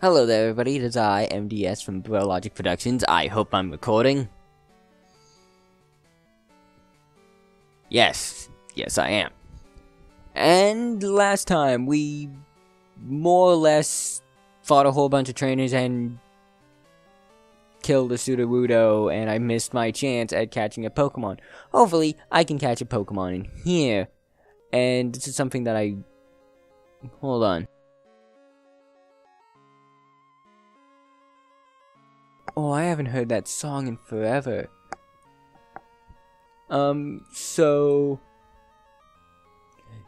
Hello there everybody, it is I, MDS from Logic Productions. I hope I'm recording. Yes, I am. And last time we more or less fought a whole bunch of trainers and killed a Sudowoodo, and I missed my chance at catching a Pokemon. Hopefully, I can catch a Pokemon in here. And this is something that hold on. Oh, I haven't heard that song in forever.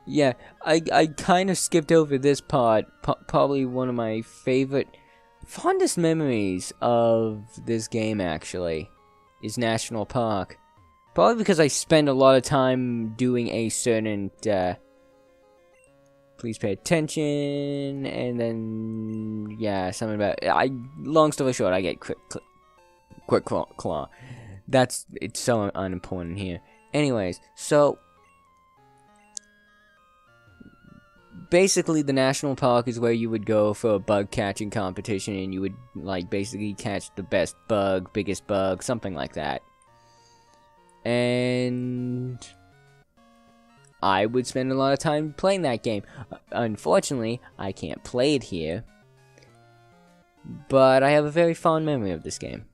Yeah, I kind of skipped over this part. Probably one of my fondest memories of this game, actually, is National Park. Probably because I spend a lot of time doing a certain, please pay attention, and then, yeah, something about, long story short, I get quick claw. It's so unimportant here. Anyways, so, basically the national park is where you would go for a bug catching competition, and you would, like, basically catch the best bug, biggest bug, something like that. And I would spend a lot of time playing that game. Unfortunately, I can't play it here, but I have a very fond memory of this game.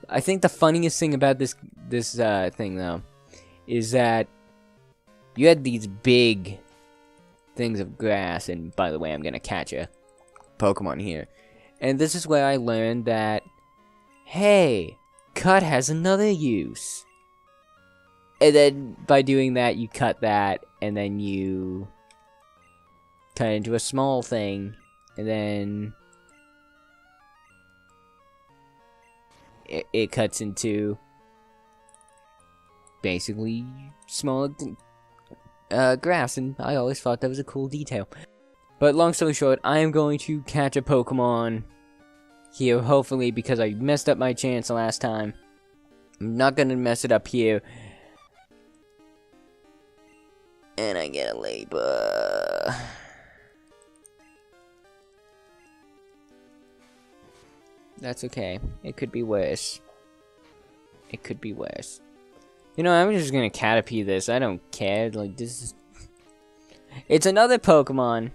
I think the funniest thing about this thing, though, is that you had these big things of grass, and by the way, I'm gonna catch a Pokemon here. And this is where I learned that, hey, cut has another use. And then, by doing that, you cut that, and then you cut it into a small thing, and then it cuts into basically smaller grass, and I always thought that was a cool detail. But long story short, I am going to catch a Pokemon here, hopefully, because I messed up my chance last time. I'm not gonna mess it up here. And I get a labor. That's okay. It could be worse. It could be worse. You know, I'm just gonna Caterpie this. I don't care. Like, this is... It's another Pokemon.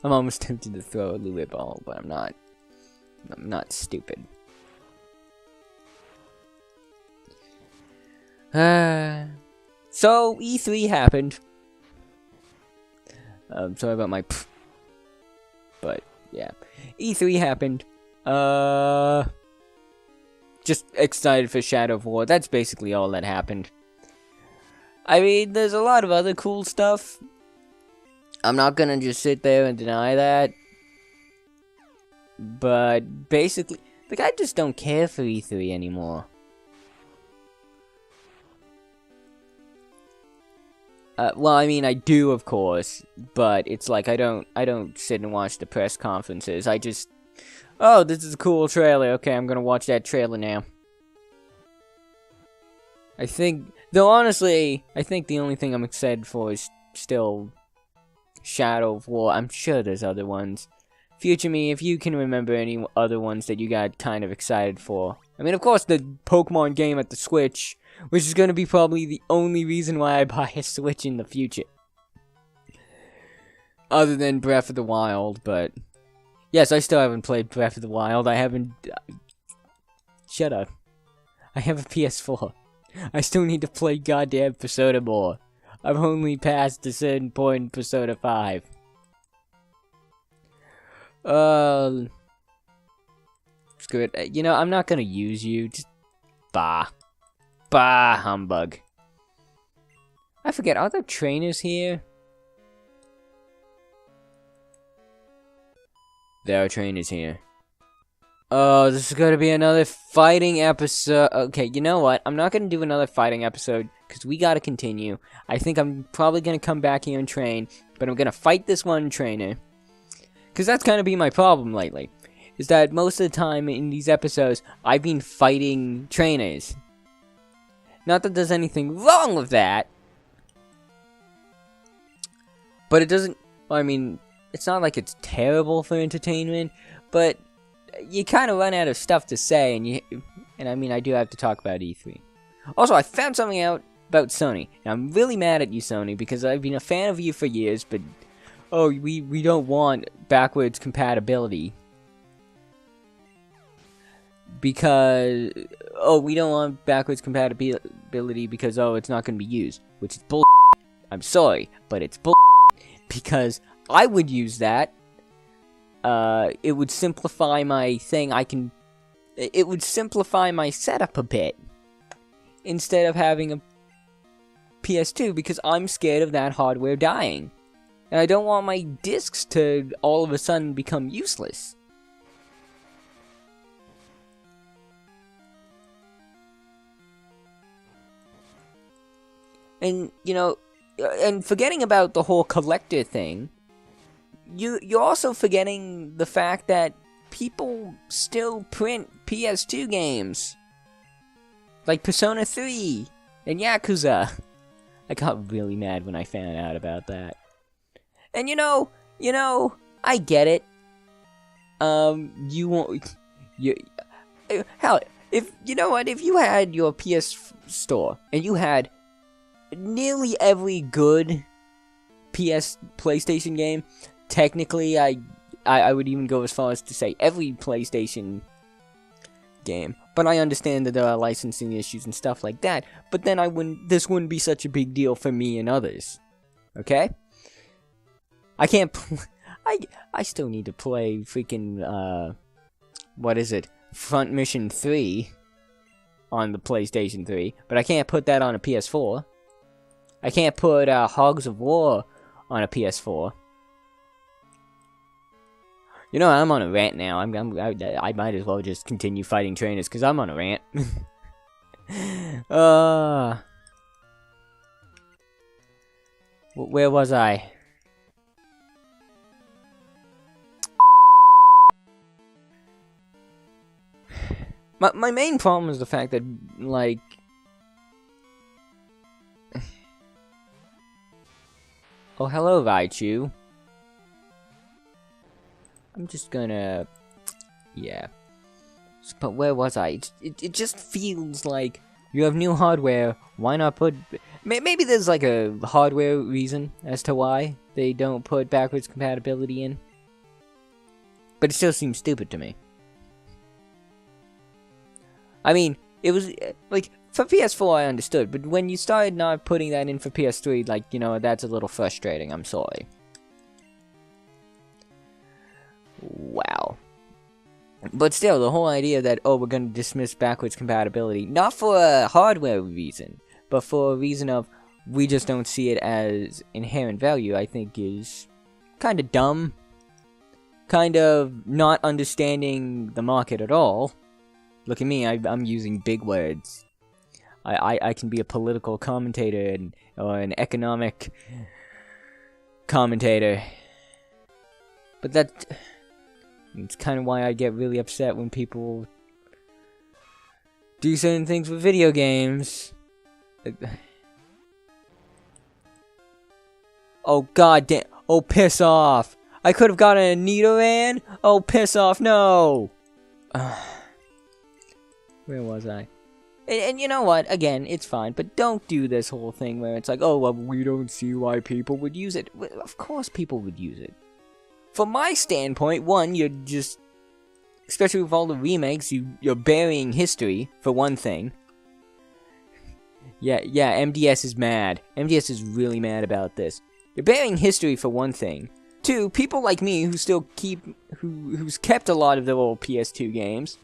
I'm almost tempted to throw a Lure Ball, but I'm not. I'm not stupid. So E3 happened. Sorry about my but yeah, E3 happened. Just excited for Shadow of War. That's basically all that happened. I mean, there's a lot of other cool stuff. I'm not gonna just sit there and deny that. But basically, like, I just don't care for E3 anymore. Well, I mean, I do, of course, but it's like I don't sit and watch the press conferences. I just, oh, this is a cool trailer. Okay, I'm gonna watch that trailer now. I think, though, honestly, I think the only thing I'm excited for is still Shadow of War. I'm sure there's other ones. Future me, if you can remember any other ones that you got kind of excited for. I mean, of course, the Pokemon game at the Switch, which is going to be probably the only reason why I buy a Switch in the future. Other than Breath of the Wild, but... Yes, I still haven't played Breath of the Wild. I haven't... Shut up. I have a PS4. I still need to play goddamn Persona more. I've only passed a certain point in Persona 5. Screw it. You know, I'm not gonna use you. Just... Bah, humbug. I forget, are there trainers here? There are trainers here. Oh, this is gonna be another fighting episode. Okay, you know what? I'm not gonna do another fighting episode, because we gotta continue. I think I'm probably gonna come back here and train, but I'm gonna fight this one trainer. Because that's gonna be my problem lately. Is that most of the time in these episodes, I've been fighting trainers. Not that there's anything wrong with that. But it doesn't, I mean, it's not like it's terrible for entertainment, but you kind of run out of stuff to say, and I mean, I do have to talk about E3. Also, I found something out about Sony. Now, I'm really mad at you, Sony, because I've been a fan of you for years, but, oh, we don't want backwards compatibility. Because, oh, we don't want backwards compatibility because, oh, it's not going to be used, which is bull. I'm sorry, but it's bull, because I would use that. It would simplify my thing. It would simplify my setup a bit. Instead of having a PS2, because I'm scared of that hardware dying. And I don't want my discs to all of a sudden become useless. And, you know, and forgetting about the whole collector thing, you're also forgetting the fact that people still print PS2 games. Like Persona 3 and Yakuza. I got really mad when I found out about that. And you know, I get it. You won't, hell, if, you know what, if you had your PS store and you had nearly every good PlayStation game, technically, I would even go as far as to say every PlayStation game. But I understand that there are licensing issues and stuff like that. But then this wouldn't be such a big deal for me and others. Okay? I can't I still need to play freaking, what is it? Front Mission 3 on the PlayStation 3. But I can't put that on a PS4. I can't put, Hogs of War on a PS4. You know, I'm on a rant now. I might as well just continue fighting trainers, because I'm on a rant. Where was I? My main problem is the fact that, like... Oh, hello, Raichu. I'm just gonna... Yeah. But where was I? It just feels like you have new hardware. Why not put... Maybe there's like a hardware reason as to why they don't put backwards compatibility in. But it still seems stupid to me. I mean, it was... Like, for PS4 I understood. But when you started not putting that in for PS3, like, you know, that's a little frustrating. I'm sorry. Wow. But still, the whole idea that, oh, we're going to dismiss backwards compatibility, not for a hardware reason, but for a reason of we just don't see it as inherent value, I think is kind of dumb. Kind of not understanding the market at all. Look at me, I'm using big words. I can be a political commentator or an economic commentator. But that... It's kind of why I get really upset when people do certain things with video games. Oh, god damn. Oh, piss off. I could have gotten a Nidoran? Oh, piss off. No. Where was I? And you know what? Again, it's fine. But don't do this whole thing where it's like, oh, well, we don't see why people would use it. Of course people would use it. From my standpoint, one, you're just, especially with all the remakes, you're burying history, for one thing. Yeah, MDS is mad. MDS is really mad about this. You're burying history, for one thing. Two, people like me who still who's kept a lot of their old PS2 games,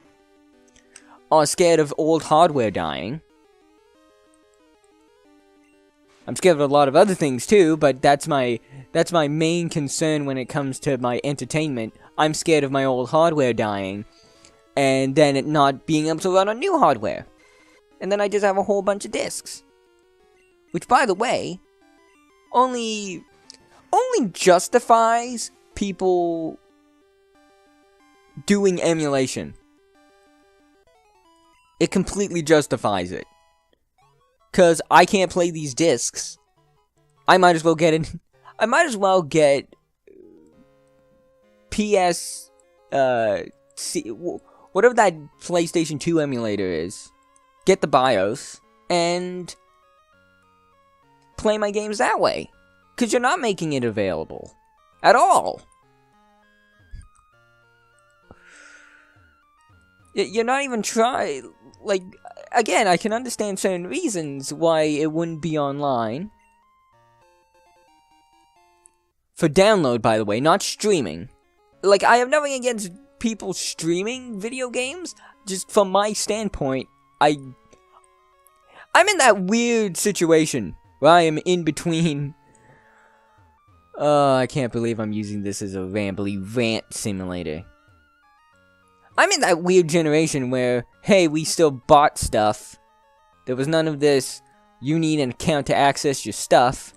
are scared of old hardware dying. I'm scared of a lot of other things too, but that's my main concern when it comes to my entertainment. I'm scared of my old hardware dying. and then it not being able to run on new hardware. And then I just have a whole bunch of discs. Which, by the way, only justifies people doing emulation. It completely justifies it. Because I can't play these discs. I might as well get PS, whatever that PlayStation 2 emulator is. Get the BIOS, and play my games that way. Because you're not making it available. At all. You're not even trying. Like, again, I can understand certain reasons why it wouldn't be online. For download, by the way, not streaming. Like, I have nothing against people streaming video games. Just from my standpoint, I'm in that weird situation where I am in between. I can't believe I'm using this as a rambly rant simulator. I'm in that weird generation where, hey, we still bought stuff. There was none of this, you need an account to access your stuff.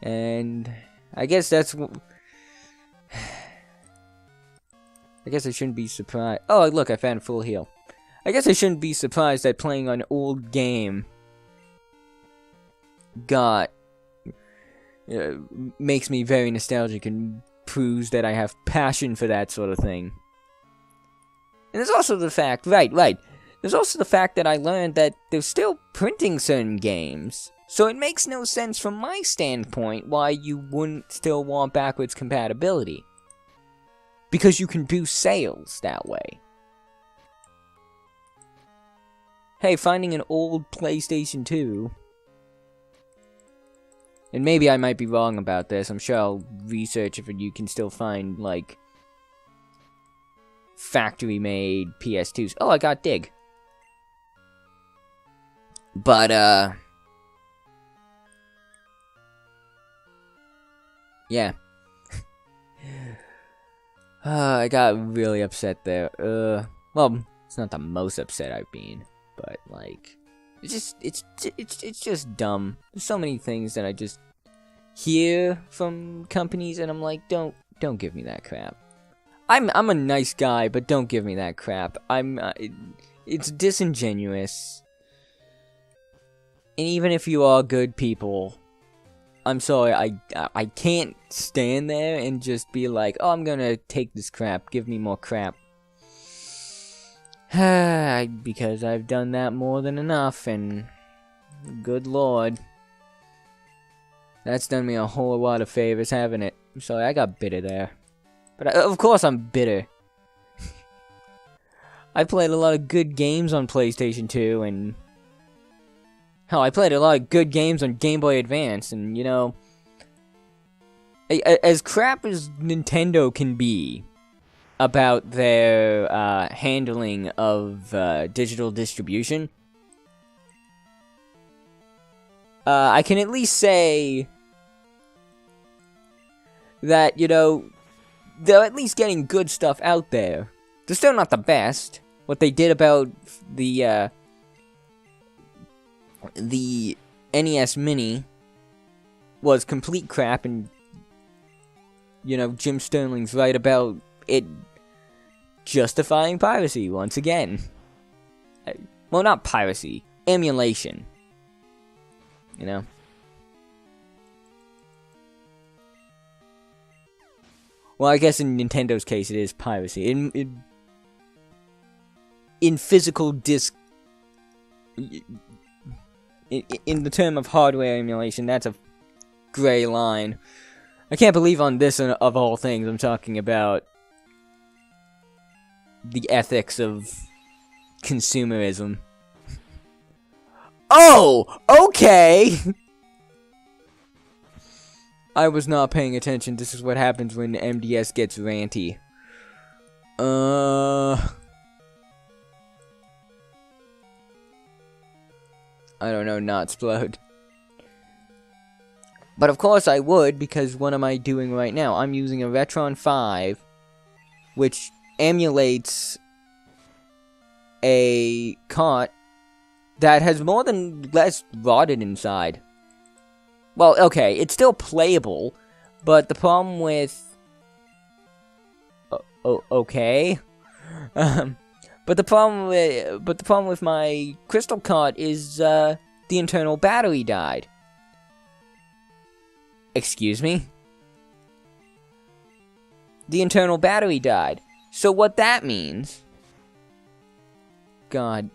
And I guess that's... I guess I shouldn't be surprised. Oh, look, I found a full heal. I guess I shouldn't be surprised that playing an old game makes me very nostalgic and proves that I have passion for that sort of thing. And there's also the fact, right. There's also the fact that I learned that they're still printing certain games. So it makes no sense from my standpoint why you wouldn't still want backwards compatibility. Because you can boost sales that way. Hey, finding an old PlayStation 2. And maybe I might be wrong about this. I'm sure I'll research if you can still find, like, factory-made PS2s. Oh, I got Dig. But, yeah. I got really upset there. Well, it's not the most upset I've been, but like, it's just dumb. There's so many things that I just hear from companies, and I'm like, don't give me that crap. I'm a nice guy, but don't give me that crap. It's disingenuous. And even if you are good people, I'm sorry, I can't stand there and just be like, oh, I'm gonna take this crap, give me more crap. Because I've done that more than enough, and good lord. That's done me a whole lot of favors, haven't it? I'm sorry, I got bitter there. But of course I'm bitter. I played a lot of good games on PlayStation 2, and... hell, I played a lot of good games on Game Boy Advance, and, you know... as crap as Nintendo can be about their handling of digital distribution, I can at least say that, you know, they're at least getting good stuff out there. They're still not the best. What they did about the NES Mini was complete crap, and, you know, Jim Sterling's right about it justifying piracy once again. Well, not piracy, emulation. You know? Well, I guess in Nintendo's case it is piracy. In physical disc... In the term of hardware emulation, that's a gray line. I can't believe on this, of all things, I'm talking about the ethics of consumerism. Oh! Okay! I was not paying attention. This is what happens when MDS gets ranty. I don't know, not explode. But of course I would, because what am I doing right now? I'm using a Retron 5, which emulates a cart that has more than less rotted inside. Well, okay, it's still playable, but the problem with... okay. But the problem with my crystal cart is the internal battery died. Excuse me? The internal battery died. So what that means... God.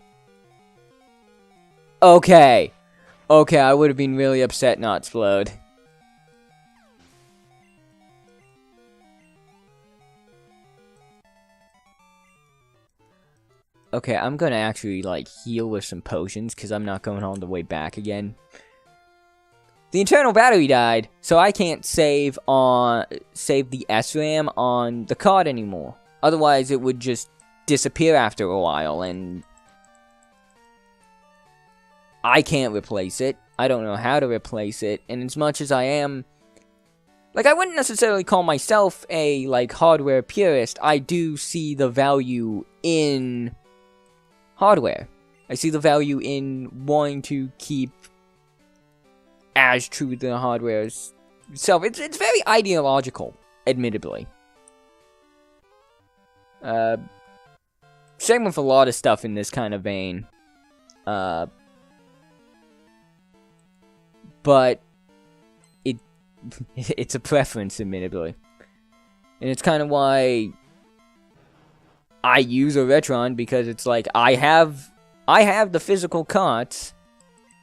Okay. Okay, I would have been really upset not explode. Okay, I'm gonna actually, like, heal with some potions, because I'm not going all the way back again. The internal battery died, so I can't save the SRAM on the card anymore. Otherwise, it would just disappear after a while, and I can't replace it. I don't know how to replace it, and as much as I am... Like, I wouldn't necessarily call myself a, like, hardware purist. I do see the value in hardware. I see the value in wanting to keep as true to the hardware's self. It's very ideological, admittedly. Same with a lot of stuff in this kind of vein. But it's a preference, admittedly. And it's kind of why I use a Retron, because it's like, I have the physical carts,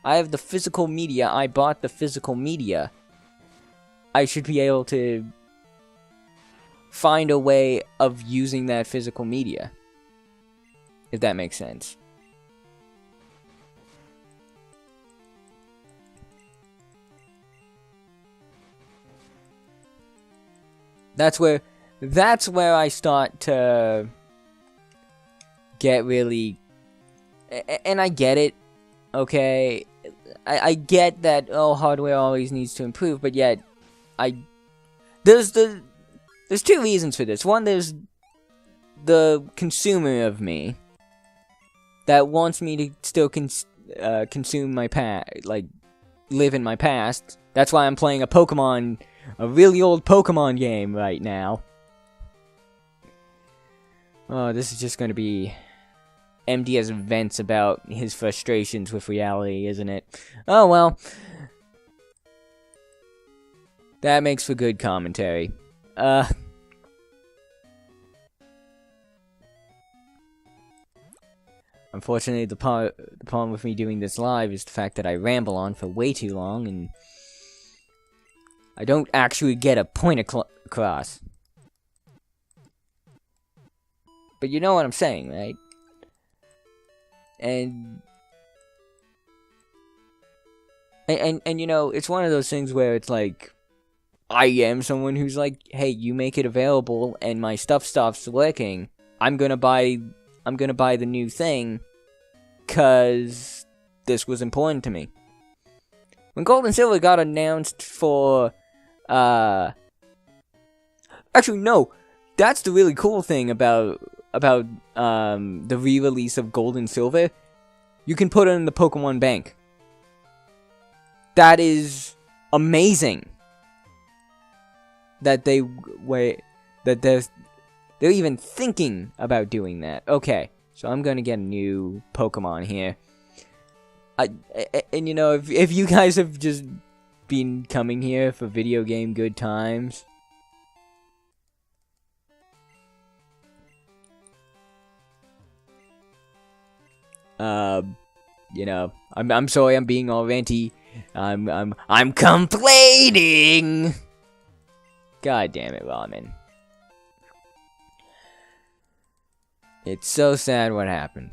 I have the physical media, I bought the physical media. I should be able to find a way of using that physical media. If that makes sense. That's where I start to get really... And I get it, okay? I get that, oh, hardware always needs to improve, but yet, there's two reasons for this. One, there's the consumer of me that wants me to still consume my live in my past. That's why I'm playing a really old Pokemon game right now. Oh, this is just gonna be MDS vents about his frustrations with reality, isn't it? Oh well. That makes for good commentary. Unfortunately, the problem with me doing this live is the fact that I ramble on for way too long, and I don't actually get a point across. But you know what I'm saying, right? And you know, it's one of those things where it's like, I am someone who's like, hey, you make it available and my stuff stops working, I'm gonna buy the new thing, cause this was important to me. When Gold and Silver got announced for, actually, no, that's the really cool thing about the re-release of Gold and Silver. You can put it in the Pokemon Bank. That is amazing. That they're even thinking about doing that. Okay, so I'm gonna get a new Pokemon here. And you know, if you guys have just been coming here for video game good times, you know, I'm sorry I'm being all ranty. I'm complaining. God damn it, Ramen. It's so sad what happened.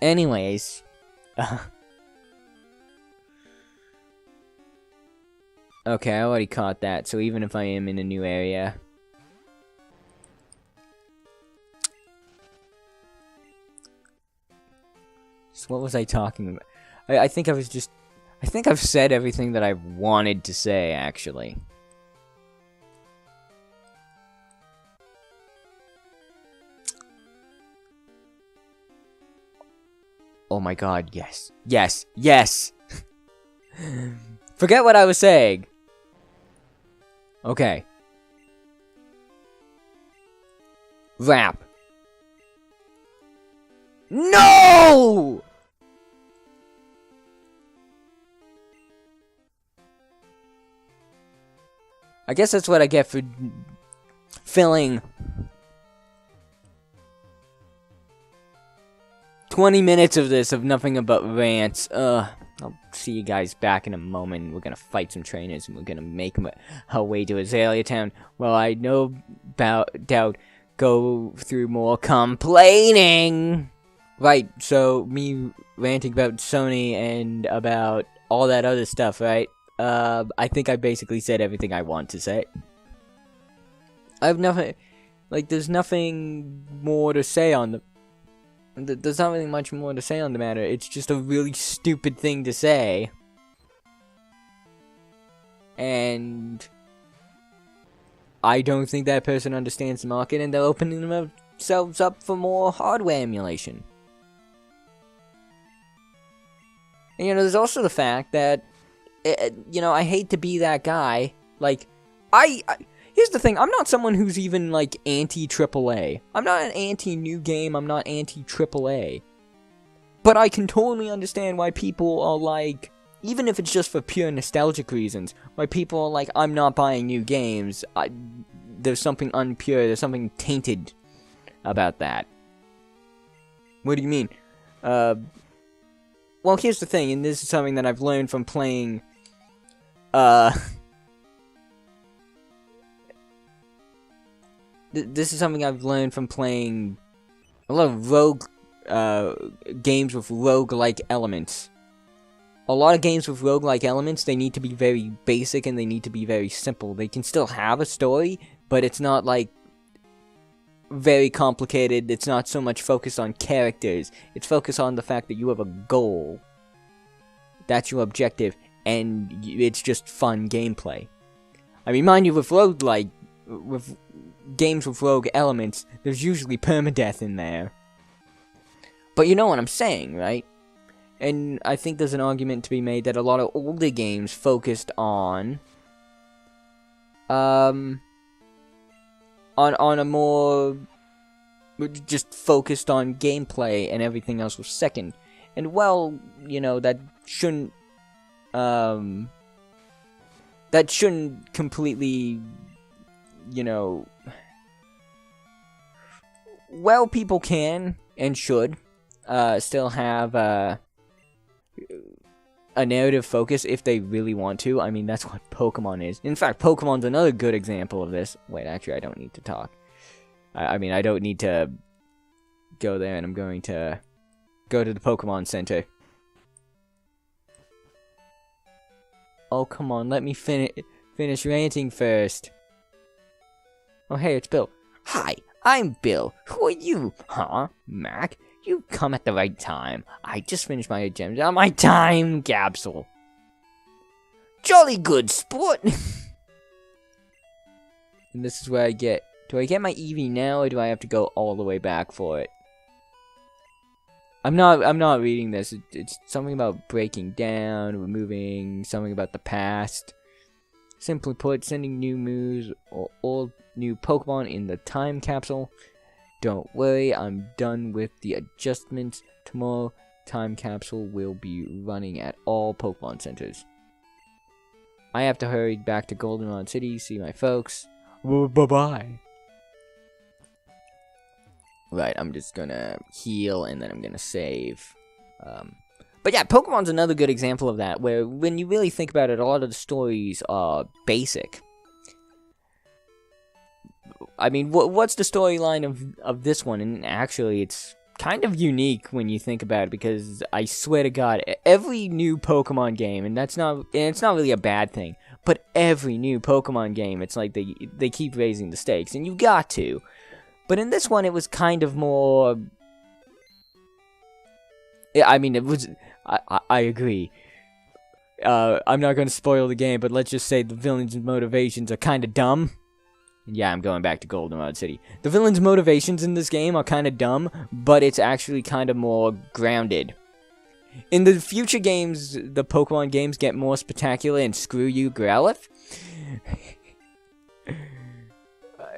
Anyways, okay, I already caught that, so even if I am in a new area, so what was I talking about? I think I was just... I think I've said everything that I wanted to say, actually. Oh my god, yes. Yes, yes! Forget what I was saying. Okay. Rap. No! I guess that's what I get for filling 20 minutes of this of nothing but rants. I'll see you guys back in a moment. We're gonna fight some trainers and we're gonna make our way to Azalea Town. Well, I no doubt go through more complaining. Right, so me ranting about Sony and about all that other stuff, right? I think I basically said everything I want to say. I have nothing, like, there's nothing more to say on the, there's not really much more to say on the matter. It's just a really stupid thing to say. And I don't think that person understands the market, and they're opening themselves up for more hardware emulation. And, there's also the fact that, I hate to be that guy. Like, here's the thing. I'm not someone who's even, like, anti-AAA. I'm not an anti-new game. I'm not anti-AAA. But I can totally understand why people are, like, even if it's just for pure nostalgic reasons, why people are like, I'm not buying new games. There's something unpure. There's something tainted about that. What do you mean? Well, here's the thing, and this is something that I've learned from playing, this is something I've learned from playing a lot of games with roguelike elements. A lot of games with roguelike elements, they need to be very basic and they need to be very simple. They can still have a story, but it's not, like, very complicated. It's not so much focused on characters. It's focused on the fact that you have a goal. That's your objective, and it's just fun gameplay. I mean, mind you, with games with rogue elements, there's usually permadeath in there. But you know what I'm saying, right? And I think there's an argument to be made that a lot of older games focused on a more just focused on gameplay and everything else was second. And well, that shouldn't completely, well, people can and should still have a narrative focus if they really want to. I mean, that's what Pokemon is. In fact, Pokemon's another good example of this. Wait, actually, I don't need to talk. I mean, I don't need to go there, and I'm going to go to the Pokemon Center. Oh, come on, let me finish ranting first. Oh, hey, it's Bill. Hi, I'm Bill. Who are you? Huh? Mac? You've come at the right time. I just finished my gems on my time capsule. Jolly good sport. And this is where I get... Do I get my Eevee now, or do I have to go all the way back for it? I'm not reading this. It's something about breaking down, removing, something about the past. Simply put, sending new moves or old new Pokemon in the time capsule. Don't worry, I'm done with the adjustments. Tomorrow, time capsule will be running at all Pokemon centers. I have to hurry back to Goldenrod City, see my folks. Bye-bye. Right, I'm just gonna heal and then I'm gonna save. But yeah, Pokemon's another good example of that, where when you really think about it, a lot of the stories are basic. I mean, what's the storyline of this one? And actually, it's kind of unique when you think about it, because I swear to God, every new Pokemon game, and it's not really a bad thing, but every new Pokemon game, it's like they keep raising the stakes, and you got to. But in this one, it was kind of more... I mean, it was... I agree. I'm not going to spoil the game, but let's just say the villain's motivations are kind of dumb. Yeah, I'm going back to Goldenrod City. The villain's motivations in this game are kind of dumb, but it's actually kind of more grounded. In the future games, the Pokemon games get more spectacular and screw you, Growlithe.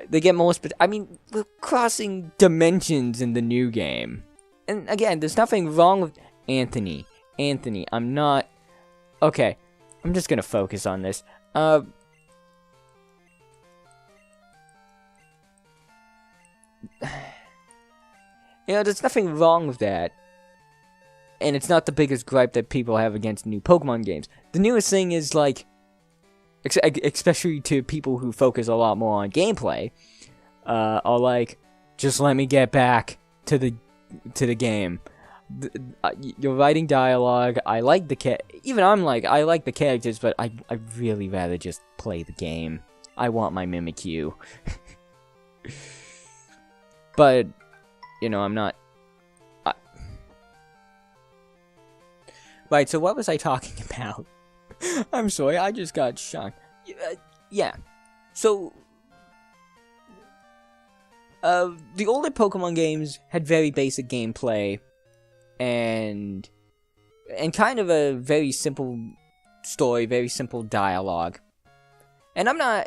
They get more I mean, we're crossing dimensions in the new game. And again, there's nothing wrong with Anthony, I'm not... Okay, I'm just gonna focus on this. You know, there's nothing wrong with that. And it's not the biggest gripe that people have against new Pokemon games. The newest thing is, like, especially to people who focus a lot more on gameplay, are like, just let me get back to the game. You're writing dialogue. I like the even I'm like, I like the characters, but I really rather just play the game. I want my Mimikyu. But, you know, I'm not... Right, so what was I talking about? I'm sorry, I just got shocked. Yeah. So, the older Pokemon games had very basic gameplay, and kind of a very simple story, very simple dialogue. And I'm not...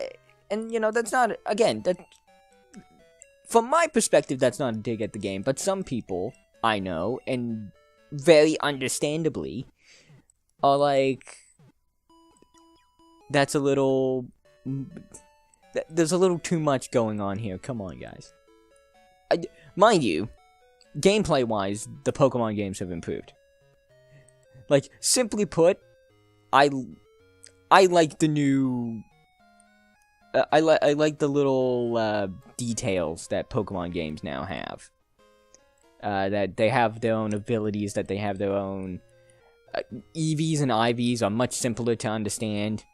And, you know, that's not... Again, that... From my perspective, that's not a dig at the game, but some people, I know, and very understandably, are like, that's a little, there's a little too much going on here, come on guys. Mind you, gameplay-wise, the Pokemon games have improved. Like, simply put, I like the new... I like the little details that Pokemon games now have. That they have their own abilities, that they have their own... EVs and IVs are much simpler to understand.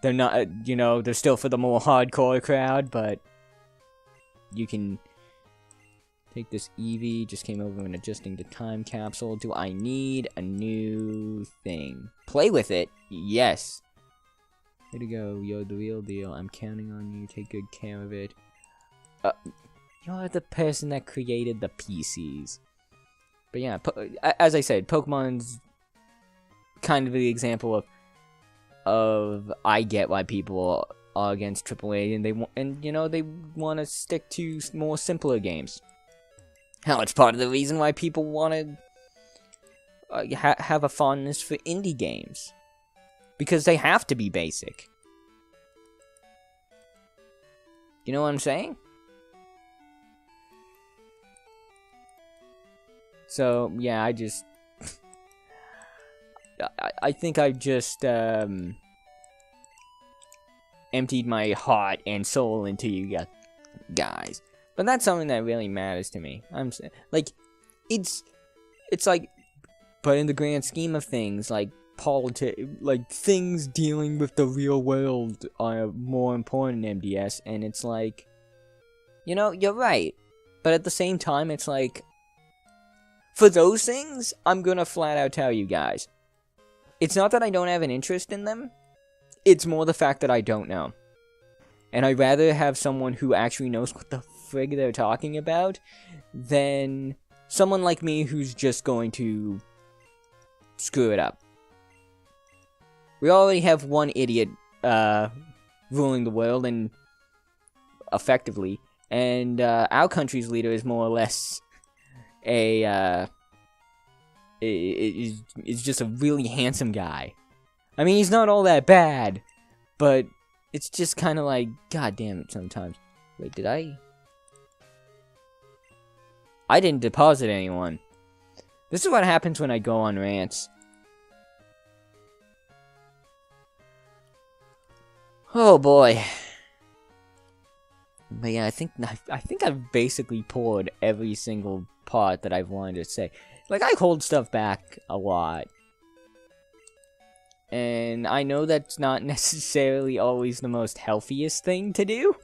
They're not, you know, they're still for the more hardcore crowd, but... You can... Take this EV, just came over and adjusting the time capsule. Do I need a new thing? Play with it? Yes. Way to go, you're the real deal. I'm counting on you. Take good care of it. You're the person that created the PCs. But yeah, as I said, Pokemon's kind of the example of I get why people are against AAA, and you know, they want to stick to more simpler games. Hell, it's part of the reason why people want to have a fondness for indie games. Because they have to be basic. You know what I'm saying? So, yeah, I just... I think I just, emptied my heart and soul into you guys. But that's something that really matters to me. Like, it's like... But in the grand scheme of things, like, like, things dealing with the real world are more important in MDS, and it's like, you know, you're right, but at the same time, it's like, for those things, I'm gonna flat out tell you guys, it's not that I don't have an interest in them, it's more the fact that I don't know, and I'd rather have someone who actually knows what the frig they're talking about, than someone like me who's just going to screw it up. We already have one idiot ruling the world, and effectively, and our country's leader is more or less is just a really handsome guy. I mean, he's not all that bad, but it's just kind of like, god damn it sometimes. Wait, did I didn't deposit anyone. This is what happens when I go on rants. Oh boy. But yeah, I think I've basically poured every single part that I've wanted to say. Like, I hold stuff back a lot. And I know that's not necessarily always the most healthiest thing to do.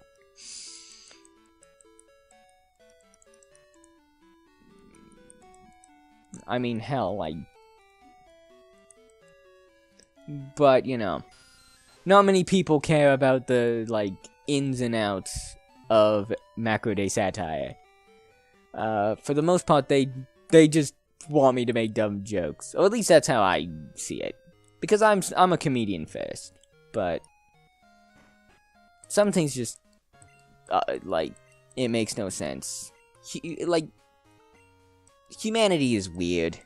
I mean, hell, But, you know, not many people care about the, like, ins and outs of macro day satire. For the most part, they just want me to make dumb jokes. Or at least that's how I see it. Because I'm a comedian first. But some things just, like, it makes no sense. Like, humanity is weird.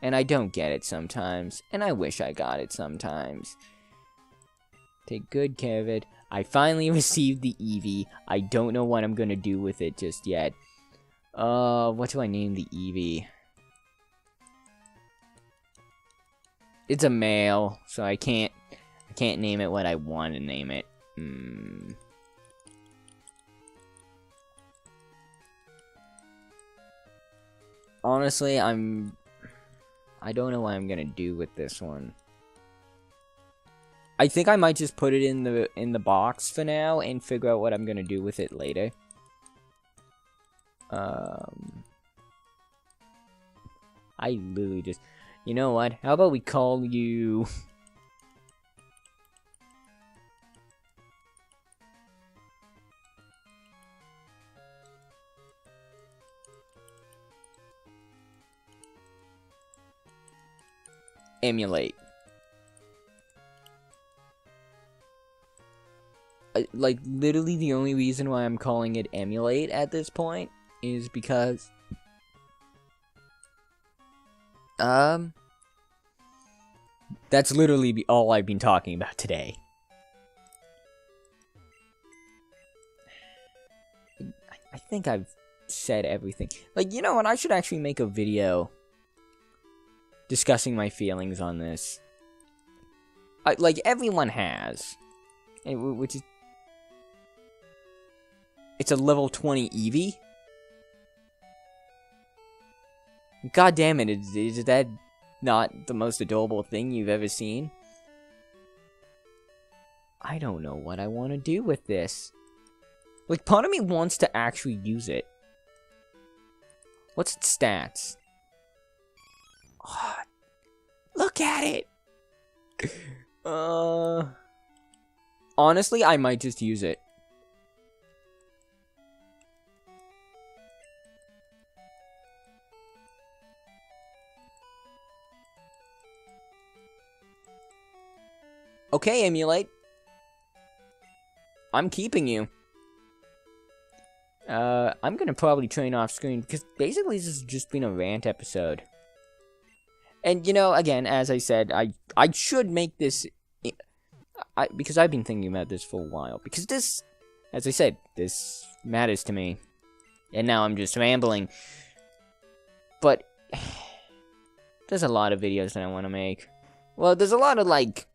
And I don't get it sometimes. And I wish I got it sometimes. Take good care of it. I finally received the Eevee. I don't know what I'm gonna do with it just yet. What do I name the Eevee? It's a male, so I can't name it what I want to name it. Honestly, I don't know what I'm gonna do with this one. I think I might just put it in the box for now and figure out what I'm gonna do with it later. I literally just... You know what? How about we call you... Emulate. Like, literally the only reason why I'm calling it Emulate at this point is because... That's literally all I've been talking about today. I think I've said everything. Like, you know what? I should actually make a video discussing my feelings on this. Like, everyone has. Which is... It's a level 20 Eevee? God damn it, is that not the most adorable thing you've ever seen? I don't know what I want to do with this. Like, part of me wants to actually use it. What's its stats? Oh, look at it! Honestly, I might just use it. Okay, Emulate. I'm keeping you. I'm gonna probably train off screen, because basically this has just been a rant episode. And, you know, again, as I said, I should make this... because I've been thinking about this for a while. Because this, as I said, this matters to me. And now I'm just rambling. But, there's a lot of videos that I want to make. Well, there's a lot of, like...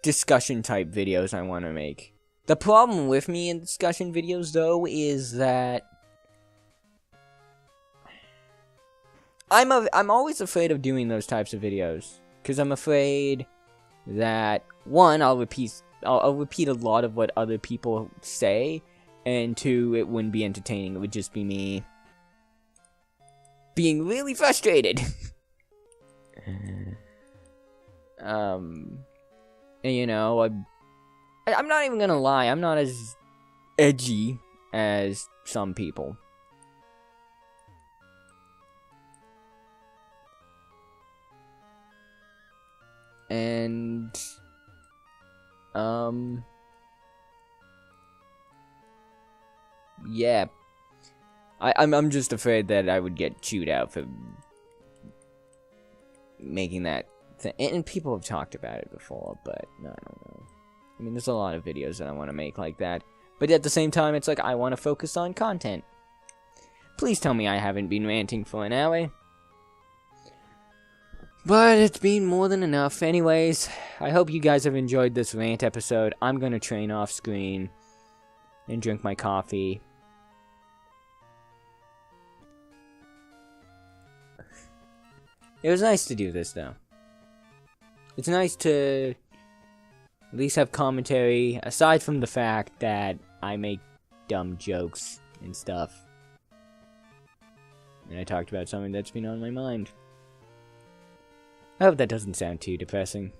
discussion type videos I want to make. The problem with me in discussion videos, though, is that I'm always afraid of doing those types of videos, because I'm afraid that, one, I'll repeat a lot of what other people say, and two, it wouldn't be entertaining. It would just be me being really frustrated. And, you know, I'm not even gonna lie, I'm not as edgy as some people. And, yeah. I'm just afraid that I would get chewed out for making that thing. And people have talked about it before, but no, I don't know. I mean, there's a lot of videos that I want to make like that. But at the same time, it's like I want to focus on content. Please tell me I haven't been ranting for an hour. But it's been more than enough. Anyways, I hope you guys have enjoyed this rant episode. I'm going to train off screen and drink my coffee. It was nice to do this, though. It's nice to at least have commentary, aside from the fact that I make dumb jokes and stuff. And I talked about something that's been on my mind. I hope that doesn't sound too depressing.